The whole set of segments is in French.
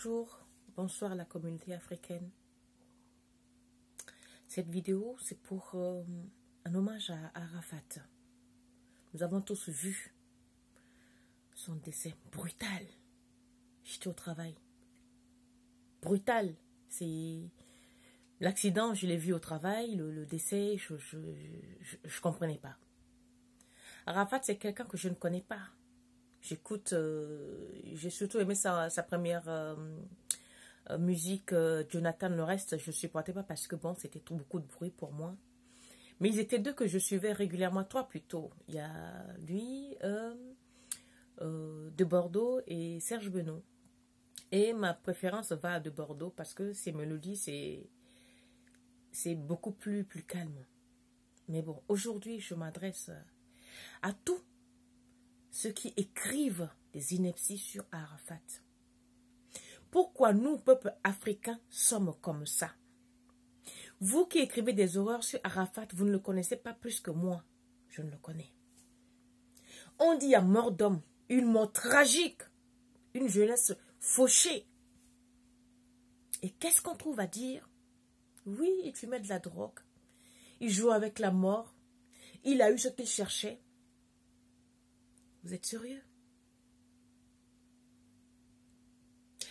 Bonjour, bonsoir à la communauté africaine. Cette vidéo, c'est pour un hommage à Arafat. Nous avons tous vu son décès brutal. J'étais au travail. Brutal. C'est l'accident, je l'ai vu au travail. Le décès, je comprenais pas. Arafat, c'est quelqu'un que je ne connais pas. J'écoute, j'ai surtout aimé sa première musique, Jonathan. Le reste, je ne supportais pas parce que bon, c'était trop beaucoup de bruit pour moi. Mais ils étaient deux que je suivais régulièrement, trois plutôt. Il y a lui, de Bordeaux et Serge Benoît. Et ma préférence va à de Bordeaux parce que ses mélodies, c'est beaucoup plus calme. Mais bon, aujourd'hui, je m'adresse à tous ceux qui écrivent des inepties sur Arafat. Pourquoi nous, peuple africain, sommes comme ça? Vous qui écrivez des horreurs sur Arafat, vous ne le connaissez pas plus que moi. Je ne le connais. On dit à mort d'homme, une mort tragique, une jeunesse fauchée. Et qu'est-ce qu'on trouve à dire? Oui, il fumait de la drogue. Il jouait avec la mort. Il a eu ce qu'il cherchait. Vous êtes sérieux?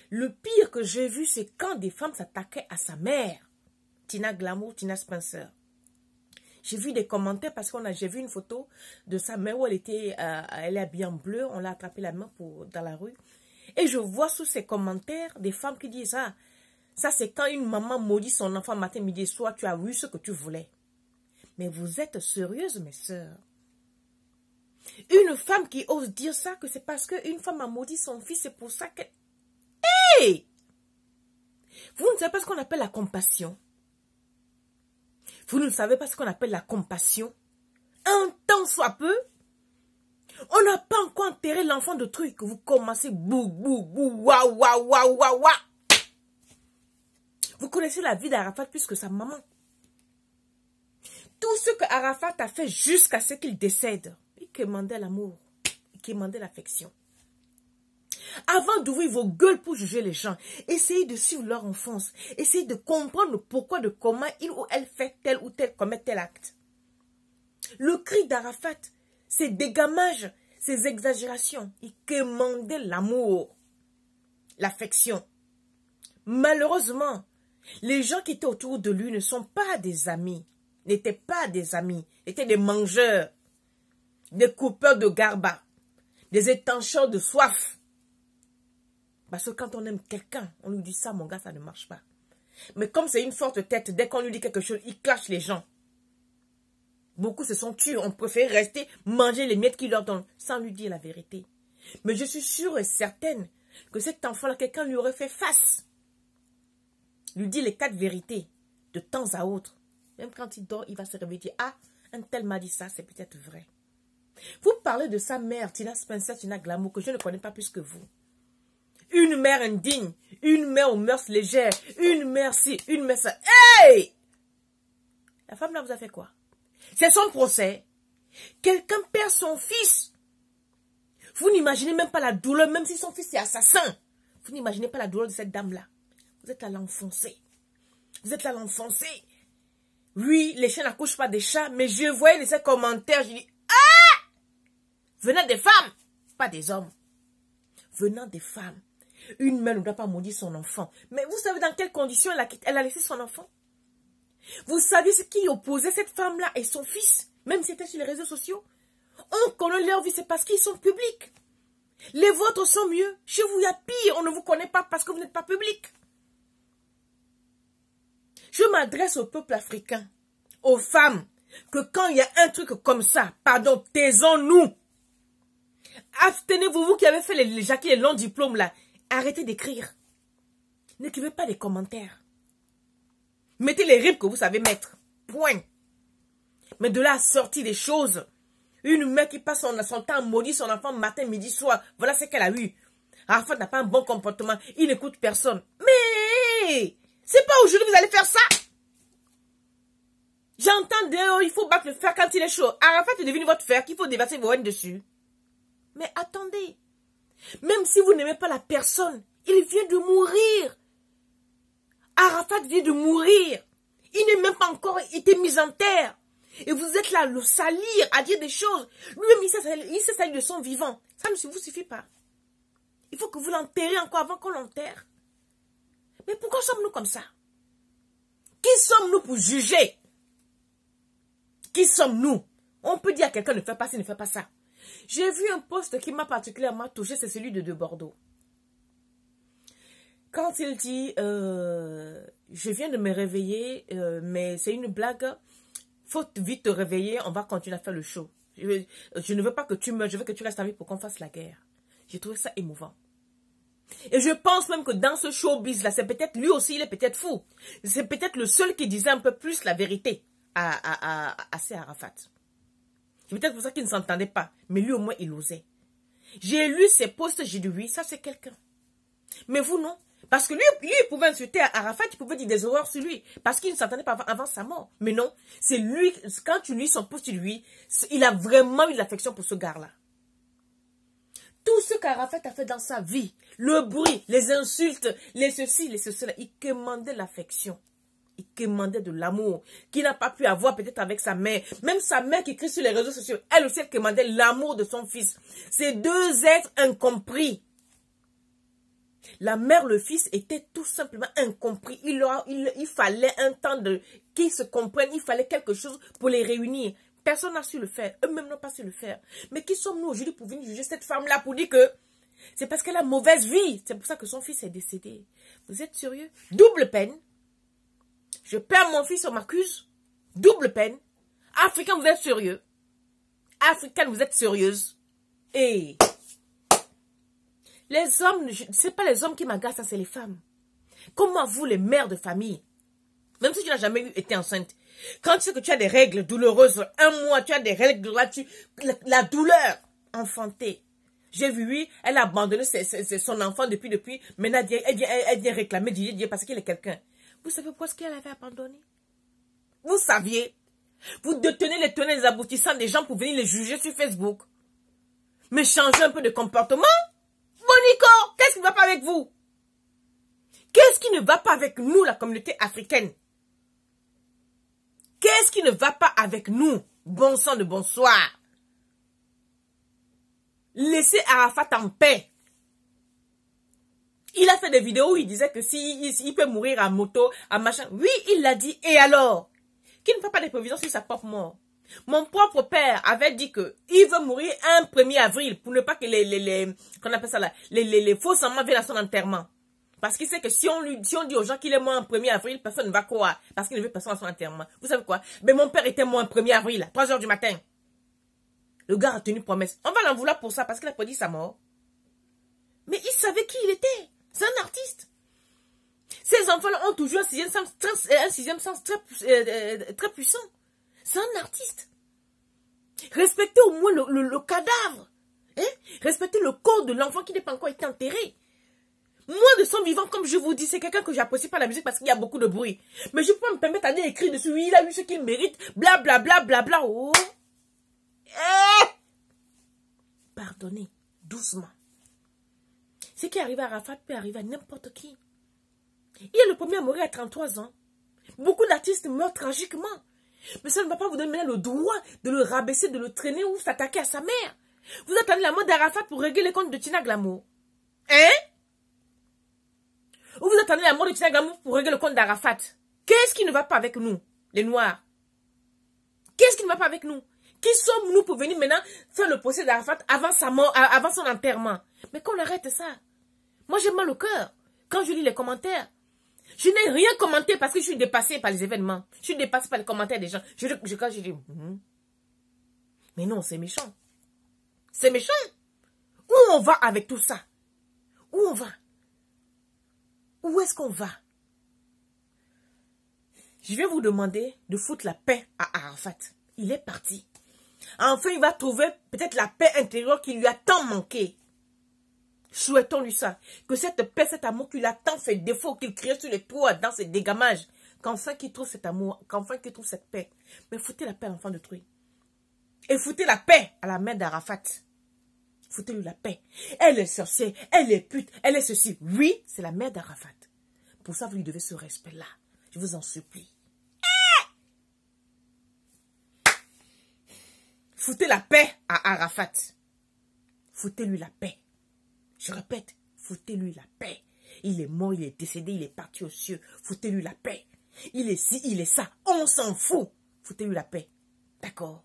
Le pire que j'ai vu, c'est quand des femmes s'attaquaient à sa mère. Tina Glamour, Tina Spencer. J'ai vu des commentaires parce que j'ai vu une photo de sa mère où elle est habillée en bleu. On l'a attrapé la main dans la rue. Et je vois sous ces commentaires des femmes qui disent ça c'est quand une maman maudit son enfant matin, midi et soir, tu as eu ce que tu voulais. Mais vous êtes sérieuses, mes sœurs? Une femme qui ose dire ça, que c'est parce qu'une femme a maudit son fils, c'est pour ça que... Hey! Vous ne savez pas ce qu'on appelle la compassion. Vous ne savez pas ce qu'on appelle la compassion. Un temps soit peu, on n'a pas encore enterré l'enfant de truc. Vous commencez bou, bou, bou, waouh, waouh, waouh, waouh, waouh. Vous connaissez la vie d'Arafat plus que sa maman. Tout ce que Arafat a fait jusqu'à ce qu'il décède, il demandait l'amour, il demandait l'affection. Avant d'ouvrir vos gueules pour juger les gens, essayez de suivre leur enfance. Essayez de comprendre le pourquoi de comment il ou elle fait tel ou tel, commet tel acte. Le cri d'Arafat, ses dégammages, ses exagérations, il demandait l'amour, l'affection. Malheureusement, les gens qui étaient autour de lui ne sont pas des amis, n'étaient pas des amis, étaient des mangeurs, des coupeurs de garba, des étancheurs de soif. Parce que quand on aime quelqu'un, on lui dit ça, mon gars, ça ne marche pas. Mais comme c'est une forte tête, dès qu'on lui dit quelque chose, il clash les gens. Beaucoup se sont tués, on préfère rester, manger les miettes qu'il leur donne, sans lui dire la vérité. Mais je suis sûre et certaine que cet enfant-là, quelqu'un lui aurait fait face. Lui dit les 4 vérités, de temps à autre. Même quand il dort, il va se réveiller et dire, ah, un tel m'a dit ça, c'est peut-être vrai. Vous parlez de sa mère, Tina Spencer, Tina Glamour, que je ne connais pas plus que vous. Une mère indigne, une mère aux mœurs légères, une mère ci, une mère ça. Hey! La femme là vous a fait quoi? C'est son procès. Quelqu'un perd son fils. Vous n'imaginez même pas la douleur, même si son fils est assassin. Vous n'imaginez pas la douleur de cette dame là. Vous êtes là l'enfoncer. Vous êtes là l'enfoncer. Oui, les chiens n'accouchent pas des chats, mais je voyais ces commentaires, je dis, ah! Venant des femmes, pas des hommes. Venant des femmes. Une mère ne doit pas maudire son enfant. Mais vous savez dans quelles conditions elle a laissé son enfant? Vous savez ce qui opposait cette femme-là et son fils, même si c'était sur les réseaux sociaux? On connaît leur vie, c'est parce qu'ils sont publics. Les vôtres sont mieux. Chez vous, il y a pire. On ne vous connaît pas parce que vous n'êtes pas public. Je m'adresse au peuple africain, aux femmes, que quand il y a un truc comme ça, pardon, taisons-nous. Abstenez-vous, vous qui avez fait les Jackie, les longs diplômes là. Arrêtez d'écrire. N'écrivez pas des commentaires. Mettez les rimes que vous savez mettre. Point. Mais de là à sortir des choses. Une mère qui passe son temps à maudire son enfant matin, midi, soir. Voilà ce qu'elle a eu. Arafat n'a pas un bon comportement. Il n'écoute personne. Mais c'est pas aujourd'hui que vous allez faire ça. J'entends il faut battre le fer quand il est chaud. Arafat est devenu votre fer qu'il faut déverser vos haines dessus. Mais attendez. Même si vous n'aimez pas la personne, Il vient de mourir. Arafat vient de mourir. Il n'est même pas encore été mis en terre. Et vous êtes là à le salir, à dire des choses. Lui-même, il s'est sali de son vivant. Ça ne vous suffit pas. Il faut que vous l'enterrez encore avant qu'on l'enterre. Mais pourquoi sommes-nous comme ça? Qui sommes-nous pour juger? Qui sommes-nous? On peut dire à quelqu'un ne fais pas ci, ne fais pas ça. J'ai vu un post qui m'a particulièrement touché, c'est celui de Bordeaux. Quand il dit, je viens de me réveiller, mais c'est une blague, faut vite te réveiller, on va continuer à faire le show. Je ne veux pas que tu meurs, je veux que tu restes en vie pour qu'on fasse la guerre. J'ai trouvé ça émouvant. Et je pense même que dans ce showbiz-là, c'est peut-être lui aussi, il est peut-être fou. C'est peut-être le seul qui disait un peu plus la vérité à Arafat. C'est peut-être pour ça qu'il ne s'entendait pas. Mais lui, au moins, il osait. J'ai lu ses posts, j'ai dit oui, ça c'est quelqu'un. Mais vous, non. Parce que lui, il pouvait insulter Arafat, il pouvait dire des horreurs sur lui. Parce qu'il ne s'entendait pas avant sa mort. Mais non, c'est lui, quand tu lis son post sur lui, il a vraiment eu de l'affection pour ce gars-là. Tout ce qu'Arafat a fait dans sa vie, le bruit, les insultes, les ceci, les cela, il commandait l'affection. Il commandait de l'amour qu'il n'a pas pu avoir peut-être avec sa mère. Même sa mère qui écrit sur les réseaux sociaux, elle aussi elle commandait l'amour de son fils. Ces deux êtres incompris. La mère, le fils étaient tout simplement incompris. Il fallait un temps qu'ils se comprennent. Il fallait quelque chose pour les réunir. Personne n'a su le faire. Eux-mêmes n'ont pas su le faire. Mais qui sommes-nous aujourd'hui pour venir juger cette femme-là pour dire que c'est parce qu'elle a mauvaise vie. C'est pour ça que son fils est décédé. Vous êtes sérieux? Double peine. Je perds mon fils, on m'accuse. Double peine. Africain, vous êtes sérieux? Africaine, vous êtes sérieuse? Et les hommes, c'est pas les hommes qui m'agacent, ça c'est les femmes. Comment vous, les mères de famille, même si tu n'as jamais été enceinte, quand tu sais que tu as des règles douloureuses, un mois, tu as des règles, la douleur enfantée. J'ai vu, oui, elle a abandonné son enfant depuis. Maintenant, elle vient réclamer Dieu parce qu'il est quelqu'un. Vous savez pourquoi est-ce qu'elle avait abandonné? Vous saviez. Vous détenez les tenants et les aboutissants des gens pour venir les juger sur Facebook. Mais changez un peu de comportement. Monico, qu'est-ce qui ne va pas avec vous? Qu'est-ce qui ne va pas avec nous, la communauté africaine? Qu'est-ce qui ne va pas avec nous? Bon sang de bonsoir. Laissez Arafat en paix. Il a fait des vidéos où il disait que s'il peut mourir à moto, à machin. Oui, il l'a dit. Et alors? Qu'il ne fait pas des prévisions sur sa propre mort. Mon propre père avait dit que il veut mourir un 1er avril pour ne pas que qu'on appelle ça là, les faux serments viennent à son enterrement. Parce qu'il sait que si on dit aux gens qu'il est mort un 1er avril, personne ne va croire. Parce qu'il ne veut personne à son enterrement. Vous savez quoi? Mais mon père était mort un 1er avril, à 3 h du matin. Le gars a tenu promesse. On va l'en vouloir pour ça parce qu'il a prédit sa mort. Mais il savait qui il était. C'est un artiste. Ces enfants-là ont toujours un sixième sens très puissant. C'est un artiste. Respectez au moins le cadavre. Hein? Respectez le corps de l'enfant qui n'est pas encore été enterré. Moi, de son vivant, comme je vous dis, c'est quelqu'un que j'apprécie pas la musique parce qu'il y a beaucoup de bruit. Mais je peux me permettre d'aller écrire dessus. Oui, il a eu ce qu'il mérite. Bla bla bla bla bla. Oh. Pardonnez. Doucement. Ce qui arrive à Arafat peut arriver à n'importe qui. Il est le premier à mourir à 33 ans. Beaucoup d'artistes meurent tragiquement. Mais ça ne va pas vous donner le droit de le rabaisser, de le traîner ou s'attaquer à sa mère. Vous attendez la mort d'Arafat pour régler les comptes de Tina Glamour. Hein? Ou vous attendez la mort de Tina Glamour pour régler le compte d'Arafat. Qu'est-ce qui ne va pas avec nous, les Noirs? Qu'est-ce qui ne va pas avec nous? Qui sommes-nous pour venir maintenant faire le procès d'Arafat avant sa mort, avant son enterrement? Mais qu'on arrête ça. Moi, j'ai mal au cœur quand je lis les commentaires. Je n'ai rien commenté parce que je suis dépassée par les événements. Je suis dépassée par les commentaires des gens. Quand je dis, mais non, c'est méchant. C'est méchant. Où on va avec tout ça? Où on va? Où est-ce qu'on va? Je vais vous demander de foutre la paix à Arafat. Il est parti. Enfin, il va trouver peut-être la paix intérieure qui lui a tant manqué. Souhaitons-lui ça. Que cette paix, cet amour qui lui a tant fait défaut, qu'il criait sur les toits dans ses dégamages. Qu'enfin qu'il trouve cet amour, qu'enfin qu'il trouve cette paix. Mais foutez la paix à l'enfant de Truy. Et foutez la paix à la mère d'Arafat. Foutez-lui la paix. Elle est sorcière, elle est pute, elle est ceci. Oui, c'est la mère d'Arafat. Pour ça, vous lui devez ce respect-là. Je vous en supplie. Foutez la paix à Arafat. Foutez-lui la paix. Je répète, foutez-lui la paix. Il est mort, il est décédé, il est parti aux cieux. Foutez-lui la paix. Il est ci, il est ça. On s'en fout. Foutez-lui la paix. D'accord?